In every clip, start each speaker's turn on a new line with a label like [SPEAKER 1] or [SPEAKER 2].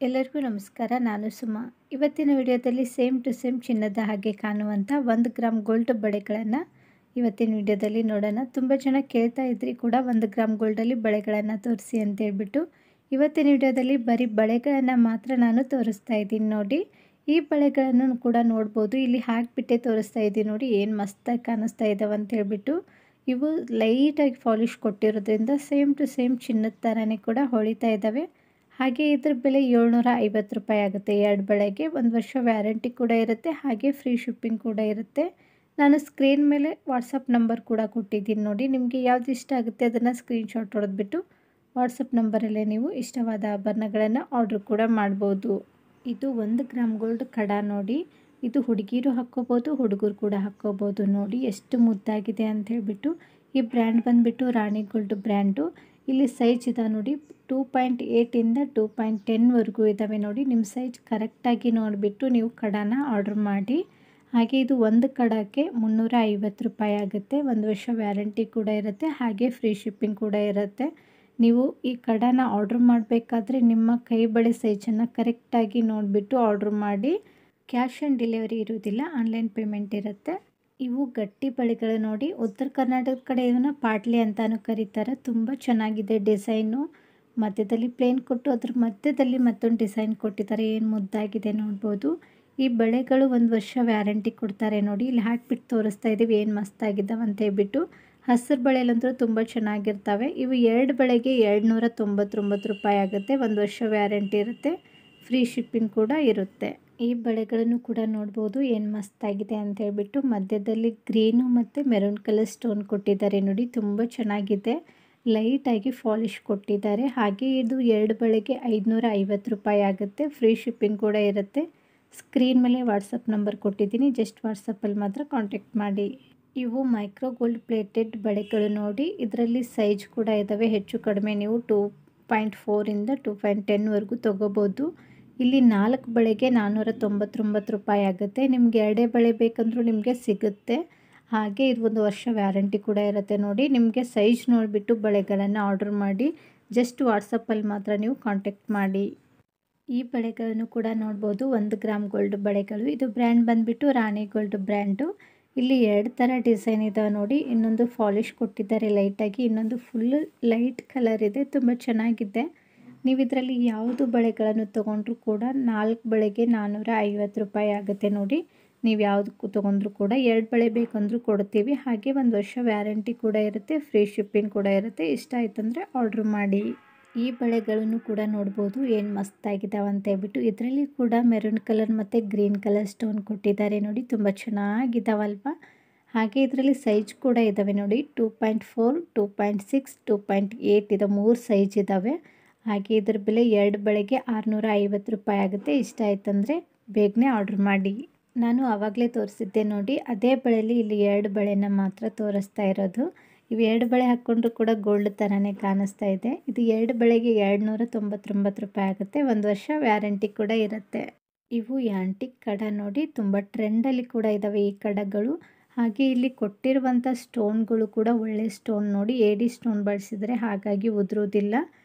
[SPEAKER 1] ಎಲ್ಲರಿಗೂ ನಮಸ್ಕಾರ. ನಾನು ಸುಮಾ. ಇವತ್ತಿನ ವಿಡಿಯೋದಲ್ಲಿ ಸೇಮ್ ಟು ಸೇಮ್ ಚಿನ್ನದ ಹಾಗೆ ಕಾಣುವಂಥ 1 ಗ್ರಾಮ್ ಗೋಲ್ಡ್ ಬಳೆಗಳನ್ನು ಇವತ್ತಿನ ವಿಡಿಯೋದಲ್ಲಿ ನೋಡೋಣ. ತುಂಬ ಜನ ಕೇಳ್ತಾ ಇದ್ರಿ ಕೂಡ 1 ಗ್ರಾಮ್ ಗೋಲ್ಡಲ್ಲಿ ಬಳೆಗಳನ್ನು ತೋರಿಸಿ ಅಂತೇಳ್ಬಿಟ್ಟು. ಇವತ್ತಿನ ವಿಡಿಯೋದಲ್ಲಿ ಬರೀ ಬಳೆಗಳನ್ನು ಮಾತ್ರ ನಾನು ತೋರಿಸ್ತಾ ಇದ್ದೀನಿ ನೋಡಿ. ಈ ಬಳೆಗಳನ್ನು ಕೂಡ ನೋಡ್ಬೋದು. ಇಲ್ಲಿ ಹಾಕಿಬಿಟ್ಟೆ ತೋರಿಸ್ತಾ ಇದ್ದೀನಿ ನೋಡಿ, ಏನು ಮಸ್ತಾಗಿ ಕಾಣಿಸ್ತಾ ಇದ್ದಾವೆ ಅಂತೇಳ್ಬಿಟ್ಟು. ಇವು ಲೈಟಾಗಿ ಪಾಲಿಷ್ ಕೊಟ್ಟಿರೋದ್ರಿಂದ ಸೇಮ್ ಟು ಸೇಮ್ ಚಿನ್ನದ ಥರನೇ ಕೂಡ ಹೊಳಿತಾ ಇದ್ದಾವೆ. ಹಾಗೆ ಇದ್ರ ಬೆಲೆ 750 ರೂಪಾಯಿ ಆಗುತ್ತೆ. 2 ಬಳೆಗೆ 1 ವರ್ಷ ವ್ಯಾರಂಟಿ ಕೂಡ ಇರುತ್ತೆ. ಹಾಗೆ ಫ್ರೀ ಶಿಪ್ಪಿಂಗ್ ಕೂಡ ಇರುತ್ತೆ. ನಾನು ಸ್ಕ್ರೀನ್ ಮೇಲೆ ವಾಟ್ಸಪ್ ನಂಬರ್ ಕೂಡ ಕೊಟ್ಟಿದ್ದೀನಿ ನೋಡಿ. ನಿಮಗೆ ಯಾವ್ದು ಇಷ್ಟ ಆಗುತ್ತೆ ಅದನ್ನು ಸ್ಕ್ರೀನ್ಶಾಟ್ ಹೊಡೆದ್ಬಿಟ್ಟು ವಾಟ್ಸಪ್ ನಂಬರಲ್ಲೇ ನೀವು ಇಷ್ಟವಾದ ಆಭರಣಗಳನ್ನು ಆರ್ಡ್ರ್ ಕೂಡ ಮಾಡ್ಬೋದು. ಇದು 1 ಗ್ರಾಮ್ ಗೋಲ್ಡ್ ಕಡ ನೋಡಿ. ಇದು ಹುಡುಗಿರು ಹಾಕ್ಕೋಬೋದು, ಹುಡುಗರು ಕೂಡ ಹಾಕ್ಕೋಬೋದು. ನೋಡಿ ಎಷ್ಟು ಮುದ್ದಾಗಿದೆ ಅಂತ ಹೇಳ್ಬಿಟ್ಟು. ಈ ಬ್ರ್ಯಾಂಡ್ ಬಂದುಬಿಟ್ಟು ರಾಣಿ ಗೋಲ್ಡ್ ಬ್ರ್ಯಾಂಡು. ಇಲ್ಲಿ ಸೈಜ್ ಇದೆ ನೋಡಿ, 2.8 ಇಂದ 2.10 ವರೆಗೂ ಇದ್ದಾವೆ ನೋಡಿ. ನಿಮ್ಮ ಸೈಜ್ ಕರೆಕ್ಟಾಗಿ ನೋಡಿಬಿಟ್ಟು ನೀವು ಕಡಾನ ಆರ್ಡ್ರ್ ಮಾಡಿ. ಹಾಗೆ ಇದು ಒಂದು ಕಡಕ್ಕೆ 350 ರೂಪಾಯಿ ಆಗುತ್ತೆ. 1 ವರ್ಷ ವ್ಯಾರಂಟಿ ಕೂಡ ಇರುತ್ತೆ. ಹಾಗೆ ಫ್ರೀ ಶಿಪ್ಪಿಂಗ್ ಕೂಡ ಇರುತ್ತೆ. ನೀವು ಈ ಕಡಾನ ಆರ್ಡ್ರ್ ಮಾಡಬೇಕಾದ್ರೆ ನಿಮ್ಮ ಕೈ ಬಳೆ ಸೈಜನ್ನು ಕರೆಕ್ಟಾಗಿ ನೋಡಿಬಿಟ್ಟು ಆರ್ಡ್ರ್ ಮಾಡಿ. ಕ್ಯಾಶ್ ಆನ್ ಡೆಲಿವರಿ ಇರುವುದಿಲ್ಲ, ಆನ್ಲೈನ್ ಪೇಮೆಂಟ್ ಇರುತ್ತೆ. ಇವು ಗಟ್ಟಿ ಬಳೆಗಳು ನೋಡಿ. ಉತ್ತರ ಕರ್ನಾಟಕದ ಕಡೆ ಇವನ್ನ ಪಾಟ್ಲಿ ಅಂತಾನು ಕರೀತಾರೆ. ತುಂಬ ಚೆನ್ನಾಗಿದೆ ಡಿಸೈನು. ಮಧ್ಯದಲ್ಲಿ ಪ್ಲೇನ್ ಕೊಟ್ಟು ಅದ್ರ ಮಧ್ಯದಲ್ಲಿ ಮತ್ತೊಂದು ಡಿಸೈನ್ ಕೊಟ್ಟಿದ್ದಾರೆ. ಏನು ಮುದ್ದಾಗಿದೆ ನೋಡ್ಬೋದು. ಈ ಬಳೆಗಳು 1 ವರ್ಷ ವ್ಯಾರಂಟಿ ಕೊಡ್ತಾರೆ ನೋಡಿ. ಇಲ್ಲಿ ಹಾಕಿಬಿಟ್ಟು ತೋರಿಸ್ತಾ ಇದ್ದೀವಿ ಏನು ಮಸ್ತಾಗಿದ್ದಾವೆ ಅಂತ ಹೇಳ್ಬಿಟ್ಟು. ಹಸಿರು ಬಳೆಯಲ್ಲಂತೂ ತುಂಬ ಚೆನ್ನಾಗಿರ್ತವೆ. ಇವು 2 ಬಳೆಗೆ 299 ರೂಪಾಯಿ ಆಗುತ್ತೆ. 1 ವರ್ಷ ವ್ಯಾರಂಟಿ ಇರುತ್ತೆ. ಫ್ರೀ ಶಿಪ್ಪಿಂಗ್ ಕೂಡ ಇರುತ್ತೆ. ಈ ಬಳೆಗಳನ್ನು ಕೂಡ ನೋಡ್ಬೋದು ಏನು ಮಸ್ತಾಗಿದೆ ಅಂತ ಹೇಳ್ಬಿಟ್ಟು. ಮಧ್ಯದಲ್ಲಿ ಗ್ರೀನು ಮತ್ತು ಮೆರೂನ್ ಕಲರ್ ಸ್ಟೋನ್ ಕೊಟ್ಟಿದ್ದಾರೆ ನೋಡಿ. ತುಂಬ ಚೆನ್ನಾಗಿದೆ. ಲೈಟಾಗಿ ಪಾಲಿಷ್ ಕೊಟ್ಟಿದ್ದಾರೆ. ಹಾಗೆ ಇದು 2 ಬಳೆಗೆ 550 ರೂಪಾಯಿ ಆಗುತ್ತೆ. ಫ್ರೀ ಶಿಪ್ಪಿಂಗ್ ಕೂಡ ಇರುತ್ತೆ. ಸ್ಕ್ರೀನ್ ಮೇಲೆ ವಾಟ್ಸಪ್ ನಂಬರ್ ಕೊಟ್ಟಿದ್ದೀನಿ. ಜಸ್ಟ್ ವಾಟ್ಸಪ್ಪಲ್ಲಿ ಮಾತ್ರ ಕಾಂಟ್ಯಾಕ್ಟ್ ಮಾಡಿ. ಇವು ಮೈಕ್ರೋ ಗೋಲ್ಡ್ ಪ್ಲೇಟೆಡ್ ಬಳೆಗಳು ನೋಡಿ. ಇದರಲ್ಲಿ ಸೈಜ್ ಕೂಡ ಇದ್ದಾವೆ. ಹೆಚ್ಚು ಕಡಿಮೆ ನೀವು 2.4 ಇಂದ 2.10 ವರೆಗೂ ತೊಗೋಬೋದು. ಇಲ್ಲಿ 4 ಬಳೆಗೆ 499 ರೂಪಾಯಿ ಆಗುತ್ತೆ. ನಿಮ್ಗೆ 2 ಬಳೆ ಬೇಕಂದ್ರೂ ನಿಮಗೆ ಸಿಗುತ್ತೆ. ಹಾಗೆ ಇದು 1 ವರ್ಷ ವ್ಯಾರಂಟಿ ಕೂಡ ಇರುತ್ತೆ ನೋಡಿ. ನಿಮಗೆ ಸೈಜ್ ನೋಡಿಬಿಟ್ಟು ಬಳೆಗಳನ್ನು ಆರ್ಡ್ರ್ ಮಾಡಿ. ಜಸ್ಟ್ ವಾಟ್ಸಪ್ಪಲ್ಲಿ ಮಾತ್ರ ನೀವು ಕಾಂಟ್ಯಾಕ್ಟ್ ಮಾಡಿ. ಈ ಬಳೆಗಳನ್ನು ಕೂಡ ನೋಡ್ಬೋದು. 1 ಗ್ರಾಮ್ ಗೋಲ್ಡ್ ಬಳೆಗಳು. ಇದು ಬ್ರ್ಯಾಂಡ್ ಬಂದುಬಿಟ್ಟು ರಾಣಿ ಗೋಲ್ಡ್ ಬ್ರ್ಯಾಂಡು. ಇಲ್ಲಿ 2 ಥರ ಡಿಸೈನ್ ಇದಾವೆ ನೋಡಿ. ಇನ್ನೊಂದು ಪಾಲಿಷ್ ಕೊಟ್ಟಿದ್ದಾರೆ ಲೈಟಾಗಿ, ಇನ್ನೊಂದು ಫುಲ್ ಲೈಟ್ ಕಲರ್ ಇದೆ. ತುಂಬ ಚೆನ್ನಾಗಿದೆ. ನೀವು ಇದರಲ್ಲಿ ಯಾವುದು ಬಳೆಗಳನ್ನು ತೊಗೊಂಡ್ರೂ ಕೂಡ 4 ಬಳೆಗೆ 450 ರೂಪಾಯಿ ಆಗುತ್ತೆ ನೋಡಿ. ನೀವು ಯಾವುದಕ್ಕೂ ತೊಗೊಂಡ್ರೂ ಕೂಡ 2 ಬಳೆ ಬೇಕಂದ್ರೂ ಕೊಡ್ತೀವಿ. ಹಾಗೆ 1 ವರ್ಷ ವ್ಯಾರಂಟಿ ಕೂಡ ಇರುತ್ತೆ. ಫ್ರೀ ಶಿಪ್ಪಿಂಗ್ ಕೂಡ ಇರುತ್ತೆ. ಇಷ್ಟ ಆಯ್ತಂದರೆ ಆರ್ಡ್ರ್ ಮಾಡಿ. ಈ ಬಳೆಗಳನ್ನು ಕೂಡ ನೋಡ್ಬೋದು ಏನು ಮಸ್ತಾಗಿದ್ದಾವೆ ಅಂತ ಹೇಳ್ಬಿಟ್ಟು. ಇದರಲ್ಲಿ ಕೂಡ ಮೆರೂನ್ ಕಲರ್ ಮತ್ತು ಗ್ರೀನ್ ಕಲರ್ ಸ್ಟೋನ್ ಕೊಟ್ಟಿದ್ದಾರೆ ನೋಡಿ. ತುಂಬ ಚೆನ್ನಾಗಿದ್ದಾವಲ್ವ. ಹಾಗೆ ಇದರಲ್ಲಿ ಸೈಜ್ ಕೂಡ ಇದ್ದಾವೆ ನೋಡಿ. 2.4, 2.6, 2.8 ಇದೆ. 3 ಸೈಜ್ ಇದ್ದಾವೆ. ಹಾಗೆ ಇದರ ಬೆಲೆ 2 ಬಳೆಗೆ 650 ರೂಪಾಯಿ ಆಗುತ್ತೆ. ಇಷ್ಟ ಆಯ್ತಂದರೆ ಬೇಗನೆ ಆರ್ಡ್ರ್ ಮಾಡಿ. ನಾನು ಆವಾಗಲೇ ತೋರಿಸಿದ್ದೆ ನೋಡಿ, ಅದೇ ಬಳೆಯಲ್ಲಿ ಇಲ್ಲಿ 2 ಬಳೆನ ಮಾತ್ರ ತೋರಿಸ್ತಾ ಇರೋದು. ಇವು 2 ಬಳೆ ಹಾಕ್ಕೊಂಡ್ರೂ ಕೂಡ ಗೋಲ್ಡ್ ಥರನೇ ಕಾಣಿಸ್ತಾ ಇದೆ. ಇದು 2 ಬಳೆಗೆ 299 ರೂಪಾಯಿ ಆಗುತ್ತೆ. 1 ವರ್ಷ ವ್ಯಾರಂಟಿ ಕೂಡ ಇರುತ್ತೆ. ಇವು ಆ್ಯಂಟಿಕ್ ಕಡ ನೋಡಿ. ತುಂಬ ಟ್ರೆಂಡಲ್ಲಿ ಕೂಡ ಇದ್ದಾವೆ ಈ ಕಡಗಳು. ಹಾಗೆ ಇಲ್ಲಿ ಕೊಟ್ಟಿರುವಂಥ ಸ್ಟೋನ್ಗಳು ಕೂಡ ಒಳ್ಳೆ ಸ್ಟೋನ್ ನೋಡಿ. ಏಡಿ ಸ್ಟೋನ್ ಬಳಸಿದರೆ ಹಾಗಾಗಿ ಉದುರೋದಿಲ್ಲ.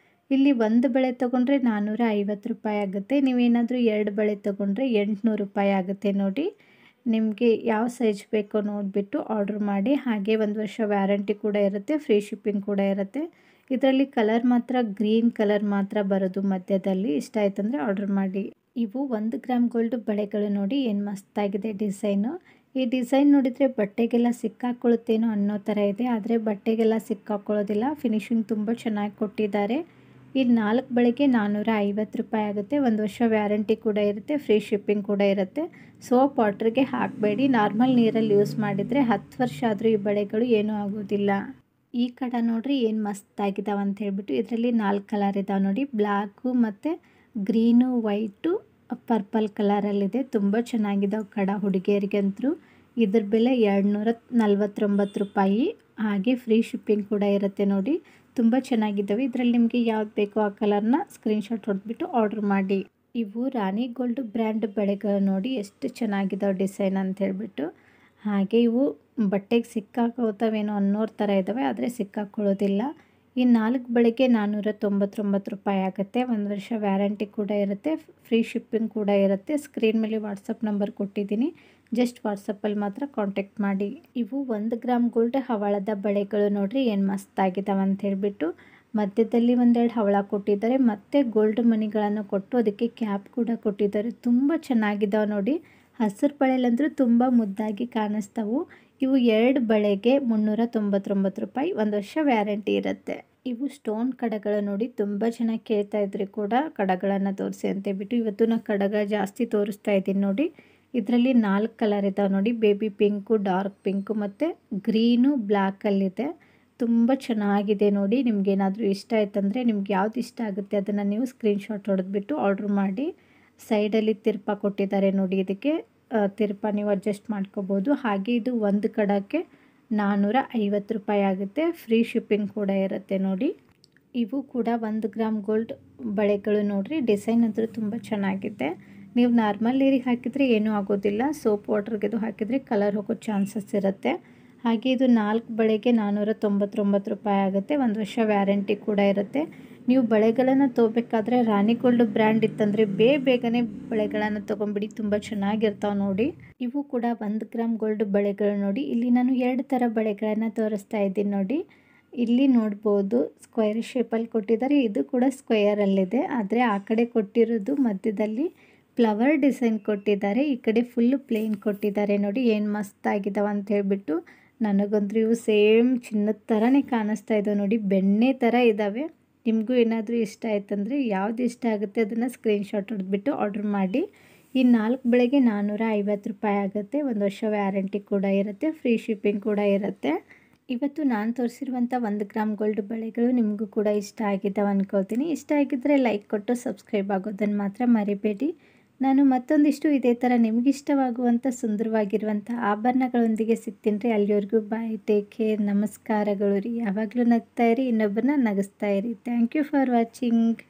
[SPEAKER 1] ಇಲ್ಲಿ 1 ಬಳೆ ತೊಗೊಂಡ್ರೆ 450 ರೂಪಾಯಿ ಆಗುತ್ತೆ. ನೀವೇನಾದರೂ 2 ಬಳೆ ತೊಗೊಂಡ್ರೆ 800 ರೂಪಾಯಿ ಆಗುತ್ತೆ ನೋಡಿ. ನಿಮಗೆ ಯಾವ ಸೈಜ್ ಬೇಕೋ ನೋಡಿಬಿಟ್ಟು ಆರ್ಡ್ರ್ ಮಾಡಿ. ಹಾಗೆ 1 ವರ್ಷ ವ್ಯಾರಂಟಿ ಕೂಡ ಇರುತ್ತೆ. ಫ್ರೀ ಶಿಪ್ಪಿಂಗ್ ಕೂಡ ಇರುತ್ತೆ. ಇದರಲ್ಲಿ ಕಲರ್ ಮಾತ್ರ ಗ್ರೀನ್ ಕಲರ್ ಮಾತ್ರ ಬರೋದು ಮಧ್ಯದಲ್ಲಿ. ಇಷ್ಟ ಆಯ್ತಂದರೆ ಆರ್ಡ್ರ್ ಮಾಡಿ. ಇವು 1 ಗ್ರಾಮ್ ಗೋಲ್ಡ್ ಬಳೆಗಳು ನೋಡಿ. ಏನು ಮಸ್ತಾಗಿದೆ ಡಿಸೈನು. ಈ ಡಿಸೈನ್ ನೋಡಿದರೆ ಬಟ್ಟೆಗೆಲ್ಲ ಸಿಕ್ಕಾಕೊಳ್ಳುತ್ತೇನೋ ಅನ್ನೋ ಥರ ಇದೆ. ಆದರೆ ಬಟ್ಟೆಗೆಲ್ಲ ಸಿಕ್ಕಾಕೊಳ್ಳೋದಿಲ್ಲ. ಫಿನಿಶಿಂಗ್ ತುಂಬ ಚೆನ್ನಾಗಿ ಕೊಟ್ಟಿದ್ದಾರೆ. ಇಲ್ಲಿ 4 ಬಳೆಗೆ 450 ರೂಪಾಯಿ ಆಗುತ್ತೆ. 1 ವರ್ಷ ವ್ಯಾರಂಟಿ ಕೂಡ ಇರುತ್ತೆ. ಫ್ರೀ ಶಿಪ್ಪಿಂಗ್ ಕೂಡ ಇರುತ್ತೆ. ಸೋಪ್ ವಾಟ್ರಿಗೆ ಹಾಕಬೇಡಿ. ನಾರ್ಮಲ್ ನೀರಲ್ಲಿ ಯೂಸ್ ಮಾಡಿದರೆ 10 ವರ್ಷ ಆದರೂ ಈ ಬಳೆಗಳು ಏನೂ ಆಗೋದಿಲ್ಲ. ಈ ಕಡ ನೋಡ್ರಿ ಏನು ಮಸ್ತಾಗಿದ್ದಾವೆ ಅಂತ ಹೇಳ್ಬಿಟ್ಟು. ಇದರಲ್ಲಿ 4 ಕಲರ್ ಇದ್ದಾವೆ ನೋಡಿ. ಬ್ಲ್ಯಾಕು ಮತ್ತು ಗ್ರೀನು, ವೈಟು, ಪರ್ಪಲ್ ಕಲರಲ್ಲಿದೆ. ತುಂಬ ಚೆನ್ನಾಗಿದ್ದಾವೆ ಕಡ ಹುಡುಗಿಯರಿಗಂತೂ. ಇದ್ರ ಬೆಲೆ 249 ರೂಪಾಯಿ. ಹಾಗೆ ಫ್ರೀ ಶಿಪ್ಪಿಂಗ್ ಕೂಡ ಇರುತ್ತೆ ನೋಡಿ. ತುಂಬ ಚೆನ್ನಾಗಿದ್ದಾವೆ. ಇದರಲ್ಲಿ ನಿಮಗೆ ಯಾವ್ದು ಬೇಕೋ ಆ ಕಲರ್ನ ಸ್ಕ್ರೀನ್ಶಾಟ್ ಹೊಡೆದ್ಬಿಟ್ಟು ಆರ್ಡ್ರ್ ಮಾಡಿ. ಇವು ರಾಣಿ ಗೋಲ್ಡ್ ಬ್ರ್ಯಾಂಡ್ ಬಳೆಗಳು ನೋಡಿ. ಎಷ್ಟು ಚೆನ್ನಾಗಿದ್ದಾವೆ ಡಿಸೈನ್ ಅಂತ ಹೇಳ್ಬಿಟ್ಟು. ಹಾಗೆ ಇವು ಬಟ್ಟೆಗೆ ಸಿಕ್ಕಾಕೋತಾವೇನೋ ಅನ್ನೋರ ಥರ ಇದ್ದಾವೆ, ಆದರೆ ಸಿಕ್ಕಾಕೊಳ್ಳೋದಿಲ್ಲ. ಈ 4 ಬಳೆಗೆ 499 ರೂಪಾಯಿ ಆಗುತ್ತೆ. 1 ವರ್ಷ ವ್ಯಾರಂಟಿ ಕೂಡ ಇರುತ್ತೆ. ಫ್ರೀ ಶಿಪ್ಪಿಂಗ್ ಕೂಡ ಇರುತ್ತೆ. ಸ್ಕ್ರೀನ್ ಮೇಲೆ ವಾಟ್ಸಪ್ ನಂಬರ್ ಕೊಟ್ಟಿದ್ದೀನಿ. ಜಸ್ಟ್ ವಾಟ್ಸಪ್ಪಲ್ಲಿ ಮಾತ್ರ ಕಾಂಟ್ಯಾಕ್ಟ್ ಮಾಡಿ. ಇವು 1 ಗ್ರಾಮ್ ಗೋಲ್ಡ್ ಹವಳದ ಬಳೆಗಳು ನೋಡ್ರಿ ಏನು ಮಸ್ತಾಗಿದ್ದಾವೆ ಅಂತ ಹೇಳಿಬಿಟ್ಟು. ಮಧ್ಯದಲ್ಲಿ ಒಂದೆರಡು ಹವಳ ಕೊಟ್ಟಿದ್ದಾರೆ, ಮತ್ತು ಗೋಲ್ಡ್ ಮಣಿಗಳನ್ನು ಕೊಟ್ಟು ಅದಕ್ಕೆ ಕ್ಯಾಪ್ ಕೂಡ ಕೊಟ್ಟಿದ್ದಾರೆ. ತುಂಬ ಚೆನ್ನಾಗಿದ್ದಾವೆ ನೋಡಿ. ಹಸಿರು ಬಳೆಲಂದ್ರೂ ತುಂಬ ಮುದ್ದಾಗಿ ಕಾಣಿಸ್ತಾವು. ಇವು 2 ಬಳೆಗೆ 399 ರೂಪಾಯಿ. 1 ವರ್ಷ ವ್ಯಾರಂಟಿ ಇರುತ್ತೆ. ಇವು ಸ್ಟೋನ್ ಕಡಗಳು ನೋಡಿ. ತುಂಬ ಜನ ಕೇಳ್ತಾ ಇದ್ರಿ ಕೂಡ ಕಡಗಳನ್ನು ತೋರಿಸಿ ಅಂತೇಳ್ಬಿಟ್ಟು. ಇವತ್ತು ನಾನು ಕಡಗ ಜಾಸ್ತಿ ತೋರಿಸ್ತಾ ಇದ್ದೀನಿ ನೋಡಿ. ಇದರಲ್ಲಿ 4 ಕಲರ್ ಇದ್ದಾವೆ ನೋಡಿ. ಬೇಬಿ ಪಿಂಕು, ಡಾರ್ಕ್ ಪಿಂಕು ಮತ್ತು ಗ್ರೀನು ಬ್ಲ್ಯಾಕಲ್ಲಿದೆ. ತುಂಬ ಚೆನ್ನಾಗಿದೆ ನೋಡಿ. ನಿಮಗೇನಾದರೂ ಇಷ್ಟ ಆಯ್ತಂದರೆ ನಿಮ್ಗೆ ಯಾವ್ದು ಇಷ್ಟ ಆಗುತ್ತೆ ಅದನ್ನು ನೀವು ಸ್ಕ್ರೀನ್ಶಾಟ್ ಹೊಡೆದ್ಬಿಟ್ಟು ಆರ್ಡ್ರ್ ಮಾಡಿ. ಸೈಡಲ್ಲಿ ತಿರ್ಪ ಕೊಟ್ಟಿದ್ದಾರೆ ನೋಡಿ. ಇದಕ್ಕೆ ತಿರ್ಪ ನೀವು ಅಡ್ಜಸ್ಟ್ ಮಾಡ್ಕೋಬೋದು. ಹಾಗೆ ಇದು ಒಂದು ಕಡಕ್ಕೆ 450 ರೂಪಾಯಿ ಆಗುತ್ತೆ. ಫ್ರೀ ಶಿಪ್ಪಿಂಗ್ ಕೂಡ ಇರುತ್ತೆ ನೋಡಿ. ಇವು ಕೂಡ 1 ಗ್ರಾಮ್ ಗೋಲ್ಡ್ ಬಳೆಗಳು ನೋಡಿರಿ. ಡಿಸೈನ್ ಅಂತೂ ತುಂಬ ಚೆನ್ನಾಗಿದೆ. ನೀವು ನಾರ್ಮಲ್ ನೀರಿಗೆ ಹಾಕಿದರೆ ಏನೂ ಆಗೋದಿಲ್ಲ. ಸೋಪ್ ವಾಟರ್ಗೆ ಅದು ಹಾಕಿದರೆ ಕಲರ್ ಹೋಗೋ ಚಾನ್ಸಸ್ ಇರುತ್ತೆ. ಹಾಗೆ ಇದು 4 ಬಳೆಗೆ 499 ರೂಪಾಯಿ ಆಗುತ್ತೆ. 1 ವರ್ಷ ವ್ಯಾರಂಟಿ ಕೂಡ ಇರುತ್ತೆ. ನೀವು ಬಳೆಗಳನ್ನು ತೊಗೋಬೇಕಾದ್ರೆ ರಾಣಿ ಗೋಲ್ಡ್ ಬ್ರ್ಯಾಂಡ್ ಇತ್ತಂದರೆ ಬೇಗನೆ ಬಳೆಗಳನ್ನು ತೊಗೊಂಬಿಡಿ. ತುಂಬ ಚೆನ್ನಾಗಿರ್ತಾವೆ ನೋಡಿ. ಇವು ಕೂಡ 1 ಗ್ರಾಮ್ ಗೋಲ್ಡ್ ಬಳೆಗಳು ನೋಡಿ. ಇಲ್ಲಿ ನಾನು 2 ಥರ ಬಳೆಗಳನ್ನು ತೋರಿಸ್ತಾ ಇದ್ದೀನಿ ನೋಡಿ. ಇಲ್ಲಿ ನೋಡ್ಬೋದು ಸ್ಕ್ವೇರ್ ಶೇಪಲ್ಲಿ ಕೊಟ್ಟಿದ್ದಾರೆ. ಇದು ಕೂಡ ಸ್ಕ್ವೇಯರಲ್ಲಿದೆ. ಆದರೆ ಆ ಕಡೆ ಕೊಟ್ಟಿರೋದು ಮಧ್ಯದಲ್ಲಿ ಫ್ಲವರ್ ಡಿಸೈನ್ ಕೊಟ್ಟಿದ್ದಾರೆ. ಈ ಕಡೆ ಫುಲ್ಲು ಪ್ಲೇನ್ ಕೊಟ್ಟಿದ್ದಾರೆ ನೋಡಿ. ಏನು ಮಸ್ತಾಗಿದ್ದಾವೆ ಅಂತ ಹೇಳ್ಬಿಟ್ಟು. ನನಗಂತೂ ಇವು ಸೇಮ್ ಚಿನ್ನದ ಥರನೇ ಕಾಣಿಸ್ತಾ ಇದ್ದಾವೆ ನೋಡಿ. ಬೆಣ್ಣೆ ಥರ ಇದ್ದಾವೆ. ನಿಮಗೂ ಏನಾದರೂ ಇಷ್ಟ ಆಯ್ತಂದರೆ ಯಾವ್ದು ಇಷ್ಟ ಆಗುತ್ತೆ ಅದನ್ನು ಸ್ಕ್ರೀನ್ಶಾಟ್ ಹೊಡೆದ್ಬಿಟ್ಟು ಆರ್ಡ್ರ್ ಮಾಡಿ. ಈ 4 ಬಳೆಗೆ 450 ರೂಪಾಯಿ ಆಗುತ್ತೆ. 1 ವರ್ಷ ವ್ಯಾರಂಟಿ ಕೂಡ ಇರುತ್ತೆ. ಫ್ರೀ ಶಿಪ್ಪಿಂಗ್ ಕೂಡ ಇರುತ್ತೆ. ಇವತ್ತು ನಾನು ತೋರಿಸಿರುವಂಥ 1 ಗ್ರಾಮ್ ಗೋಲ್ಡ್ ಬಳೆಗಳು ನಿಮಗೂ ಕೂಡ ಇಷ್ಟ ಆಗಿದ್ದಾವೆ ಅಂದ್ಕೊಳ್ತೀನಿ. ಇಷ್ಟ ಆಗಿದ್ದರೆ ಲೈಕ್ ಕೊಟ್ಟು ಸಬ್ಸ್ಕ್ರೈಬ್ ಆಗೋದನ್ನು ಮಾತ್ರ ಮರಿಬೇಡಿ. ನಾನು ಮತ್ತೊಂದಿಷ್ಟು ಇದೇ ಥರ ನಿಮಗಿಷ್ಟವಾಗುವಂಥ ಸುಂದರವಾಗಿರುವಂಥ ಆಭರಣಗಳೊಂದಿಗೆ ಸಿಗ್ತೀನಿ ರೀ. ಅಲ್ಲಿವರೆಗೂ ಬಾಯ್, ಟೇಕ್ ಕೇರ್, ನಮಸ್ಕಾರಗಳು ರೀ. ಯಾವಾಗಲೂ ನಗ್ತಾ ಇರಿ, ಇನ್ನೊಬ್ಬರನ್ನ ನಗಿಸ್ತಾ ಇರಿ. Thank you for watching.